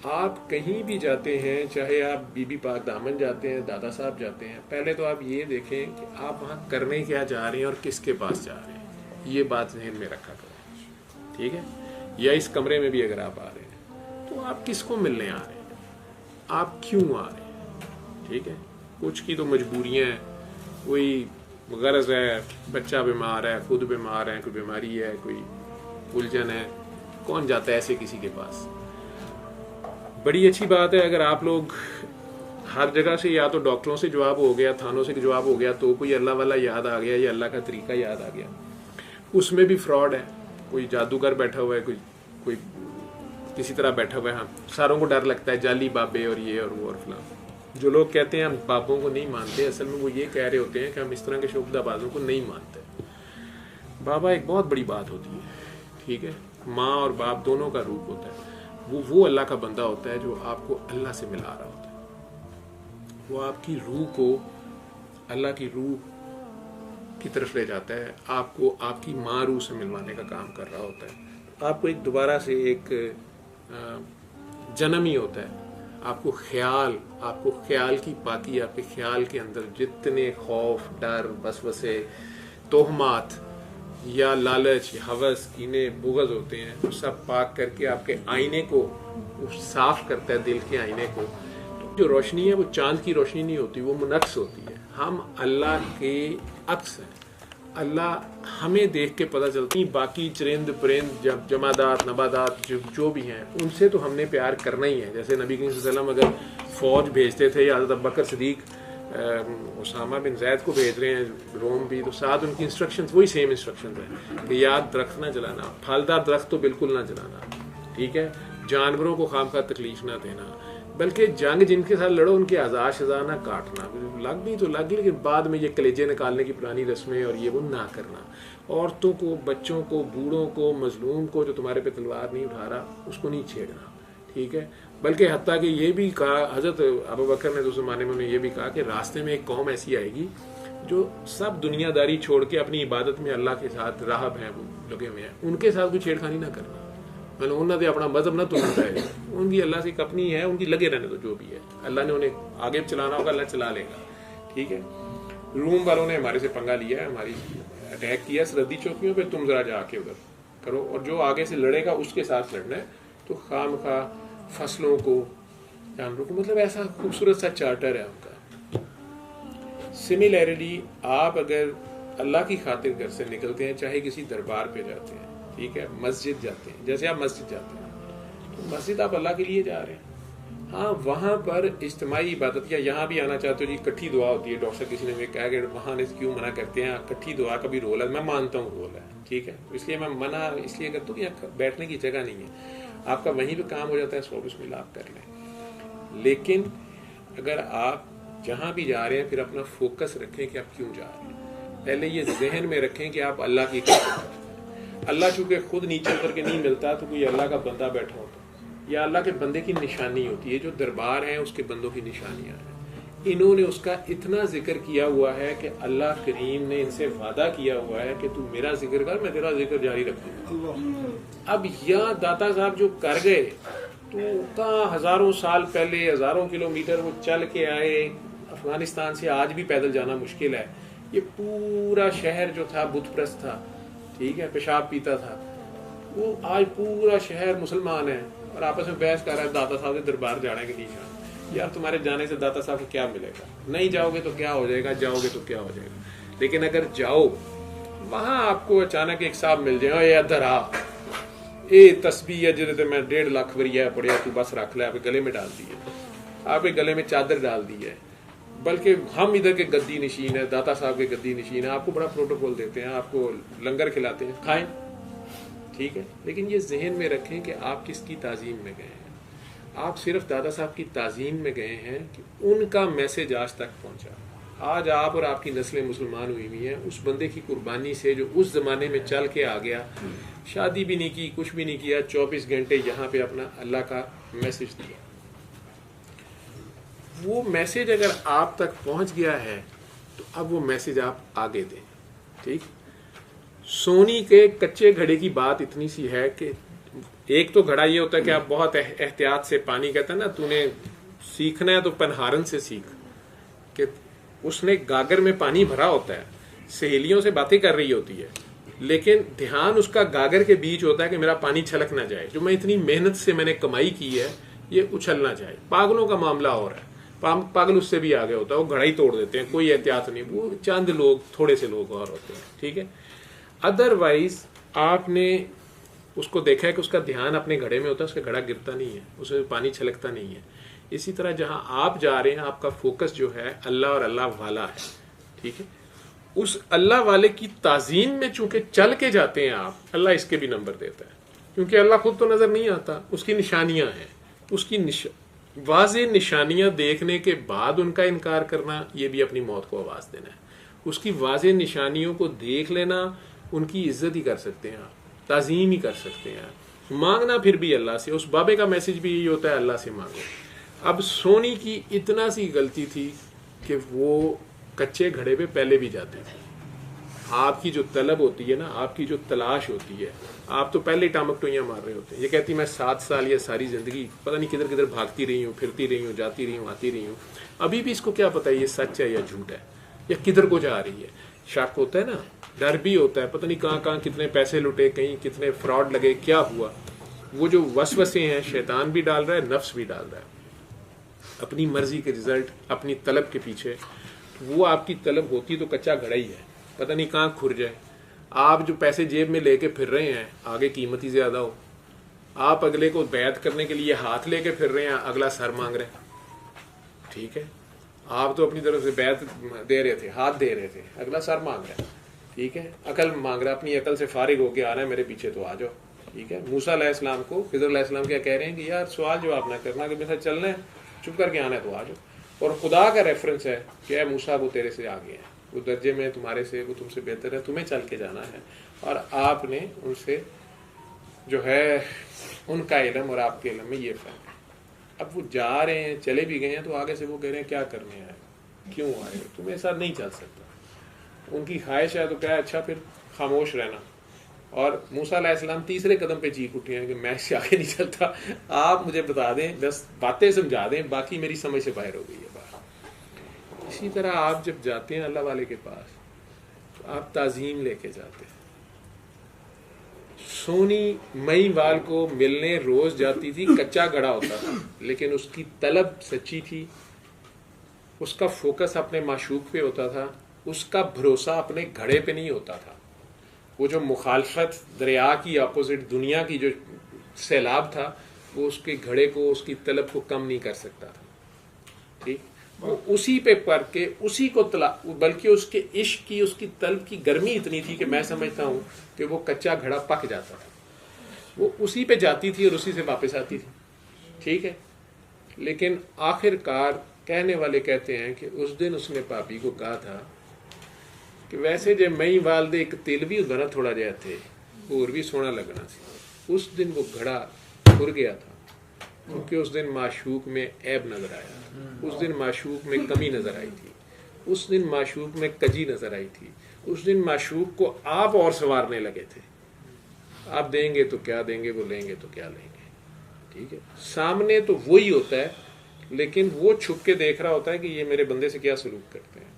آپ کہیں بھی جاتے ہیں، چاہے آپ بی بی پاک دامن جاتے ہیں، دادا صاحب جاتے ہیں، پہلے تو آپ یہ دیکھیں کہ آپ وہاں کرنے کیا جا رہے ہیں اور کس کے پاس جا رہے ہیں، یہ بات ذہن میں رکھا کریں، ٹھیک ہے؟ یا اس کمرے میں بھی اگر آپ آ رہے ہیں تو آپ کس کو ملنے آ رہے ہیں، آپ کیوں آ رہے ہیں، ٹھیک ہے؟ کچھ کی تو مجبوریاں ہیں، کوئی غرض ہے، بچہ بیمار ہے، خود بیمار ہے، کوئی بیماری ہے، کوئی الجھن ہے، کون جاتا ہے ایسے کسی کے پاس؟ بڑی اچھی بات ہے اگر آپ لوگ ہر جگہ سے یا تو ڈاکٹروں سے جواب ہو گیا، تھانوں سے جواب ہو گیا، تو کوئی اللہ والا یاد آ گیا یا اللہ کا طریقہ یاد آ گیا، اس میں بھی فراڈ ہے، کوئی جادوگر بیٹھا ہوا ہے، کوئی کسی طرح بیٹھا ہوا ہے، ہاں ساروں کو ڈر لگتا ہے جعلی بابے اور یہ اور وہ اور فلاں۔ جو لوگ کہتے ہیں ہم بابوں کو نہیں مانتے، اصل میں وہ یہ کہہ رہے ہوتے ہیں کہ ہم اس طرح کے شعبدہ بازوں کو نہیں مانتے۔ بابا ایک بہت بڑی بات ہوتی ہے، ٹھیک ہے؟ ماں اور باپ دونوں کا روپ ہوتا ہے، وہ اللہ کا بندہ ہوتا ہے جو آپ کو اللہ سے ملا رہا ہوتا ہے، وہ آپ کی روح کو اللہ کی روح کی طرف لے جاتا ہے، آپ کو آپ کی ماں روح سے ملوانے کا کام کر رہا ہوتا ہے، آپ کو ایک دوبارہ سے ایک جنم ہی ہوتا ہے، آپ کو خیال کی پاکی، آپ کے خیال کے اندر جتنے خوف، ڈر، وسوسے، توہمات یا لالچ، ہوس، کینے، بغض ہوتے ہیں، وہ سب پاک کر کے آپ کے آئینے کو صاف کرتا ہے، دل کے آئینے کو۔ جو روشنی ہے وہ چاند کی روشنی نہیں ہوتی، وہ منعکس ہوتی ہے، ہم اللہ کے عکس ہیں، اللہ ہمیں دیکھ کے پتہ چلتی، باقی چرند پرند جمادات نبادات جو بھی ہیں ان سے تو ہم نے پیار کرنا ہی ہے۔ جیسے نبی کریم صلی اللہ علیہ وسلم اگر فوج بھیجتے تھے یا حضرت ابوبکر صدیق اسامہ بن زید کو بھیج رہے ہیں روم بھی، تو ساتھ ان کی انسٹرکشنز وہی سیم انسٹرکشنز ہیں کہ یاد درخت نہ جلانا، پھلدار درخت تو بالکل نہ جلانا، ٹھیک ہے؟ جانوروں کو خامخواہ تکلیف نہ دینا، بلکہ جنگ جن کے ساتھ لڑو ان کے اعضاء شزا نہ کاٹنا، لگ گئی تو لگ گئی، لیکن بعد میں یہ کلیجے نکالنے کی پرانی رسمیں اور یہ وہ نہ کرنا، عورتوں کو، بچوں کو، بوڑھوں کو، مظلوم کو جو تمہارے پہ تلوار نہیں اٹھا رہا اس کو نہیں چھیڑنا، ٹھیک ہے؟ بلکہ حتیٰ کہ یہ بھی کہا حضرت ابوبکر نے، اس زمانے میں انہیں یہ بھی کہا کہ راستے میں ایک قوم ایسی آئے گی جو سب دنیا داری چھوڑ کے اپنی عبادت میں اللہ کے ساتھ راہب ہیں، وہ لگے ہوئے ہیں، ان کے ساتھ کوئی چھیڑخانی نہ کرنا، مطلب انہوں نے اپنا مذہب نہ توڑتا ہے، ان کی اللہ سے اپنی ہے، ان کی لگے رہنے تو جو بھی ہے، اللہ نے انہیں آگے چلانا ہوگا، اللہ چلا لے گا، ٹھیک ہے؟ روم والوں نے ہمارے سے پنگا لیا ہے، ہماری اٹیک کیا سرحدی چوکیوں پہ، تم ذرا جا کے ادھر کرو، اور جو آگے سے لڑے گا اس کے ساتھ لڑنا ہے، تو خام خواہ فصلوں کو، جانوروں کو، مطلب ایسا خوبصورت سا چارٹر ہے ان کا۔ سملیرلی آپ اگر اللہ کی خاطر گھر سے نکلتے ہیں، چاہے کسی دربار پہ جاتے ہیں، ٹھیک ہے، مسجد جاتے ہیں، جیسے آپ مسجد جاتے ہیں تو مسجد آپ اللہ کے لیے جا رہے ہیں، ہاں وہاں پر اجتماعی عبادت، یا یہاں بھی آنا چاہتے ہو جی کٹھی دعا ہوتی ہے، ڈاکٹر کسی نے بھی کہا کہ وہاں نے کیوں منع کرتے ہیں، کٹھی دعا کا بھی رول ہے، میں مانتا ہوں رول ہے، ٹھیک ہے، اس لیے میں منع اس لیے کرتا ہوں کہ یہاں بیٹھنے کی جگہ نہیں ہے، آپ کا وہیں پہ کام ہو جاتا ہے، سو بسم اللہ آپ کر لیں، لیکن اگر آپ جہاں بھی جا رہے ہیں پھر اپنا فوکس رکھیں کہ آپ کیوں جا رہے ہیں، پہلے یہ ذہن میں رکھیں کہ آپ اللہ کی خاطر، اللہ چونکہ خود نیچے اتر کے نہیں ملتا تو کوئی اللہ کا بندہ بیٹھا ہوتا یا اللہ کے بندے کی نشانی ہوتی ہے، جو دربار ہیں اس کے بندوں کی نشانیاں ہیں، انہوں نے اس کا اتنا ذکر کیا ہوا ہے کہ اللہ کریم نے ان سے وعدہ کیا ہوا ہے کہ تو میرا ذکر کر، میں تیرا ذکر جاری رکھوں گا۔ اب یہاں داتا صاحب جو کر گئے تو کہاں ہزاروں سال پہلے، ہزاروں کلومیٹر وہ چل کے آئے، افغانستان سے آج بھی پیدل جانا مشکل ہے، یہ پورا شہر جو تھا بت پرست تھا، ٹھیک ہے، پیشاب پیتا تھا، وہ آج پورا شہر مسلمان ہے اور آپس میں بحث کر رہا ہے داتا صاحب کے دربار جانے کے لیے۔ یار تمہارے جانے سے داتا صاحب کو کیا ملے گا؟ نہیں جاؤ گے تو کیا ہو جائے گا، جاؤ گے تو کیا ہو جائے گا، لیکن اگر جاؤ وہاں آپ کو اچانک ایک صاحب مل جائے، اے ادھر آ، اے تسبیح ہے جہاں میں 1.5 لاکھ وریا پڑیا، تو بس رکھ لے، آپ کے گلے میں ڈال دی ہے، آپ کے گلے میں چادر ڈال دی ہے، بلکہ ہم ادھر کے گدی نشین ہیں، داتا صاحب کے گدی نشین ہیں، آپ کو بڑا پروٹوکول دیتے ہیں، آپ کو لنگر کھلاتے ہیں، کھائیں، ٹھیک ہے، لیکن یہ ذہن میں رکھیں کہ آپ کس کی تعظیم میں گئے ہیں، آپ صرف دادا صاحب کی تعظیم میں گئے ہیں کہ ان کا میسج آج تک پہنچا، آج آپ اور آپ کی نسلیں مسلمان ہوئی ہوئی ہیں اس بندے کی قربانی سے جو اس زمانے میں چل کے آ گیا، شادی بھی نہیں کی، کچھ بھی نہیں کیا، 24 گھنٹے یہاں پہ اپنا اللہ کا میسج دیا۔ وہ میسج اگر آپ تک پہنچ گیا ہے تو اب وہ میسج آپ آگے دیں، ٹھیک۔ سونی کے کچے گھڑے کی بات اتنی سی ہے کہ ایک تو گھڑا یہ ہوتا ہے کہ آپ بہت احتیاط سے پانی، کہتا ہے نا تو نے سیکھنا ہے تو پنہارن سے سیکھ، کہ اس نے گاگر میں پانی بھرا ہوتا ہے، سہیلیوں سے باتیں کر رہی ہوتی ہے، لیکن دھیان اس کا گاگر کے بیچ ہوتا ہے کہ میرا پانی چھلک نہ جائے، جو میں اتنی محنت سے میں نے کمائی کی ہے یہ اچھل نہ جائے۔ پاگلوں کا معاملہ اور ہے، پاگل اس سے بھی آگے ہوتا ہے، وہ گھڑا ہی توڑ دیتے ہیں، کوئی احتیاط نہیں، وہ چند لوگ، تھوڑے سے لوگ اور ہوتے ہیں، ٹھیک ہے۔ ادروائز آپ نے اس کو دیکھا ہے کہ اس کا دھیان اپنے گھڑے میں ہوتا ہے، اس کا گھڑا گرتا نہیں ہے، اسے پانی چھلکتا نہیں ہے۔ اسی طرح جہاں آپ جا رہے ہیں آپ کا فوکس جو ہے اللہ اور اللہ والا ہے، ٹھیک ہے۔ اس اللہ والے کی تعظیم میں چونکہ چل کے جاتے ہیں آپ، اللہ اس کے بھی نمبر دیتا ہے، کیونکہ اللہ خود تو نظر نہیں آتا، اس کی نشانیاں ہیں، اس کی واضح نشانیاں دیکھنے کے بعد ان کا انکار کرنا، یہ بھی اپنی موت کو آواز دینا ہے۔ اس کی واضح نشانیوں کو دیکھ لینا، ان کی عزت ہی کر سکتے ہیں آپ، تعظیم ہی کر سکتے ہیں آپ۔ مانگنا پھر بھی اللہ سے، اس بابے کا میسج بھی یہی ہوتا ہے، اللہ سے مانگو۔ اب سونی کی اتنا سی غلطی تھی کہ وہ کچے گھڑے پہ پہلے بھی جاتے تھے۔ آپ کی جو طلب ہوتی ہے نا، آپ کی جو تلاش ہوتی ہے، آپ تو پہلے ہی ٹامک ٹوئیاں مار رہے ہوتے ہیں۔ یہ کہتی میں 7 سال یا ساری زندگی پتہ نہیں کدھر کدھر بھاگتی رہی ہوں، پھرتی رہی ہوں، جاتی رہی ہوں، آتی رہی ہوں، ابھی بھی اس کو کیا پتہ یہ سچ ہے یا جھوٹ ہے یا کدھر کو جا رہی ہے۔ شک ہوتا ہے نا، ڈر بھی ہوتا ہے، پتہ نہیں کہاں کہاں کتنے پیسے لٹے، کہیں کتنے فراڈ لگے، کیا ہوا۔ وہ جو وسوسے ہیں شیطان بھی ڈال رہا ہے، نفس بھی ڈال رہا ہے، اپنی مرضی کے رزلٹ، اپنی طلب کے پیچھے۔ وہ آپ کی طلب ہوتی تو کچا گھڑا ہی ہے، پتہ نہیں کہاں کھر جائے۔ آپ جو پیسے جیب میں لے کے پھر رہے ہیں، آگے قیمت ہی زیادہ ہو۔ آپ اگلے کو بیعت کرنے کے لیے ہاتھ لے کے پھر رہے ہیں، اگلا سر مانگ رہے ہیں، ٹھیک ہے۔ آپ تو اپنی طرف سے بیعت دے رہے تھے، ہاتھ دے رہے تھے، اگلا سر مانگ رہا ہے، ٹھیک ہے۔ عقل مانگ رہا ہے، اپنی عقل سے فارغ ہو کے آ رہا ہے، میرے پیچھے تو آ جاؤ، ٹھیک ہے۔ موسیٰ علیہ السلام کو خضر علیہ السلام کیا کہہ رہے ہیں کہ یار سوال جواب نہ کرنا، کہ میرے ساتھ چلنا ہے، چپ کر کے آنا ہے تو آ جاؤ۔ اور خدا کا ریفرنس ہے کہ اے موسیٰ وہ تیرے سے آگے ہیں، وہ درجے میں تمہارے سے، وہ تم سے بہتر ہے، تمہیں چل کے جانا ہے۔ اور آپ نے ان سے جو ہے ان کا علم اور آپ کے علم میں یہ فرق ہے۔ اب وہ جا رہے ہیں، چلے بھی گئے ہیں، تو آگے سے وہ کہہ رہے ہیں کیا کرنے آئے، کیوں آئے، تمہیں ساتھ نہیں چل سکتا۔ ان کی خواہش ہے تو کہا اچھا پھر خاموش رہنا۔ اور موسیٰ علیہ السلام تیسرے قدم پہ چیخ اٹھے ہیں کہ میں اس سے آگے نہیں چلتا، آپ مجھے بتا دیں، بس باتیں سمجھا دیں، باقی میری سمجھ سے باہر ہو گئی ہے بات۔ اسی طرح آپ جب جاتے ہیں اللہ والے کے پاس تو آپ تعظیم لے کے جاتے ہیں۔ سونی مئی وال کو ملنے روز جاتی تھی، کچا گڑا ہوتا تھا، لیکن اس کی طلب سچی تھی، اس کا فوکس اپنے معشوق پہ ہوتا تھا، اس کا بھروسہ اپنے گھڑے پہ نہیں ہوتا تھا۔ وہ جو مخالفت دریا کی اپوزٹ دنیا کی جو سیلاب تھا، وہ اس کے گھڑے کو، اس کی طلب کو کم نہیں کر سکتا تھا، ٹھیک۔ وہ اسی پہ پڑھ کے اسی کو بلکہ اس کے عشق کی، اس کی طلب کی گرمی اتنی تھی کہ میں سمجھتا ہوں کہ وہ کچا گھڑا پک جاتا تھا۔ وہ اسی پہ جاتی تھی اور اسی سے واپس آتی تھی، ٹھیک ہے۔ لیکن آخر کار کہنے والے کہتے ہیں کہ اس دن اس نے پاپی کو کہا تھا کہ ویسے جو مئی والدے ایک تیل بھی ادھر تھوڑا جہا تھے، اور بھی سونا لگنا سی۔ اس دن وہ گھڑا کھر گیا تھا، کیونکہ اس دن معشوق میں عیب نظر آیا، اس دن معشوق میں کمی نظر آئی تھی، اس دن معشوق میں کجی نظر آئی تھی، اس دن معشوق کو آپ اور سنوارنے لگے تھے۔ آپ دیں گے تو کیا دیں گے، وہ لیں گے تو کیا لیں گے، ٹھیک ہے۔ سامنے تو وہی ہوتا ہے، لیکن وہ چھپ کے دیکھ رہا ہوتا ہے کہ یہ میرے بندے سے کیا سلوک کرتے ہیں۔